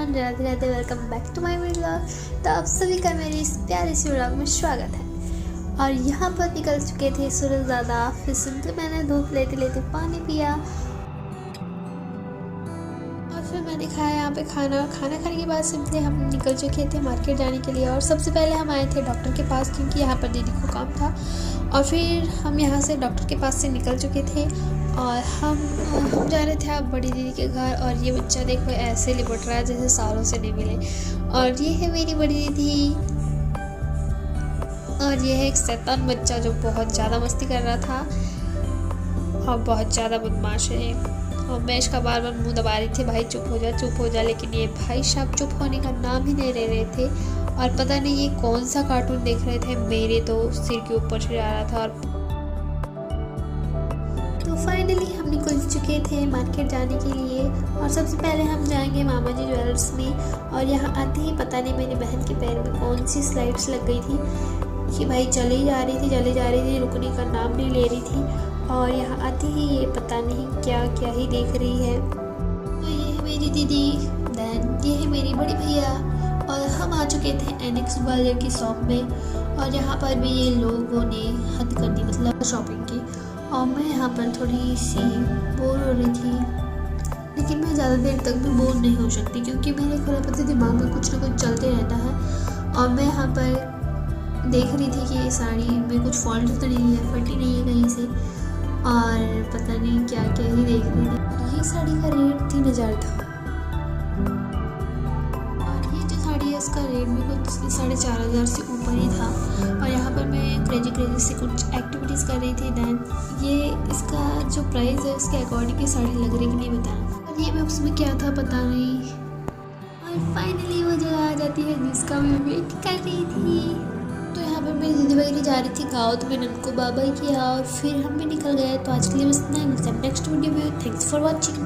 Everyone, Radhe Radhe. Welcome back to my vlog. तो आप सभी का मेरी इस प्यारी सी व्लॉग में स्वागत है। और यहाँ पर निकल चुके थे सूरज ज़्यादा, फिर सिंपली मैंने धूप लेते लेते पानी पिया और फिर मैंने खाया यहाँ पे खाना खाने के बाद सिंपली हम निकल चुके थे मार्केट जाने के लिए। और सबसे पहले हम आए थे डॉक्टर के पास, क्योंकि यहाँ पर दीदी को काम था। और फिर हम यहाँ से डॉक्टर के पास से निकल चुके थे और हम जा रहे थे आप बड़ी दीदी के घर। और ये बच्चा देखो ऐसे लिपट रहा है जैसे सालों से नहीं मिले। और ये है मेरी बड़ी दीदी, और ये है एक शैतान बच्चा जो बहुत ज़्यादा मस्ती कर रहा था और बहुत ज़्यादा बदमाश है। और मैं इसका बार बार मुंह दबा रही थी, भाई चुप हो जा, लेकिन ये भाई साहब चुप होने का नाम ही नहीं ले रहे थे। और पता नहीं ये कौन सा कार्टून देख रहे थे, मेरे तो सिर के ऊपर से आ रहा था। और तो फाइनली हम निकल चुके थे मार्केट जाने के लिए। और सबसे पहले हम जाएंगे मामा जी ज्वेलर्स में। और यहाँ आते ही पता नहीं मेरी बहन के पैर में कौन सी स्लाइड्स लग गई थी कि भाई चली जा रही थी, रुकने का नाम नहीं ले रही थी। और यहाँ आते ही ये पता नहीं क्या क्या ही देख रही है। तो ये है मेरी दीदी, देन ये है मेरी बड़ी भैया। और हम आ चुके थे एनेक्स ग्वालियर की शॉप में। और यहाँ पर भी ये लोगों ने हद कर दी, मतलब शॉपिंग की। और मैं यहाँ पर थोड़ी सी बोर हो रही थी, लेकिन मैं ज़्यादा देर तक भी बोर नहीं हो सकती, क्योंकि मेरे खुरापति दिमाग में कुछ ना कुछ चलते रहता है। और मैं यहाँ पर देख रही थी कि ये साड़ी में कुछ फॉल्ट तो नहीं है, फटी नहीं है कहीं से, और पता नहीं क्या क्या ही देख रही थी। ये साड़ी का रेट 3000 था। और ये जो साड़ी है इसका रेट भी कुछ 4500 से ऊपर ही था। और यहाँ पर मैं क्रेजी से कुछ एक्टिविटीज़ कर रही थी। दैन ये इसका जो प्राइस है उसके अकॉर्डिंग ये साड़ी लग रही कि नहीं बताया। और ये बॉक्स में क्या था पता नहीं। और फाइनली वो जगह आ जाती है जिसका मैं वेट कर रही थी। तो यहाँ पर मेरी दीदी वगैरह जा रही थी गाँव, तो मैंने उनको बाय बाय किया और फिर हम भी निकल गए। तो आज के लिए बस इतना ही, नेक्स्ट वीडियो में। Thanks for watching.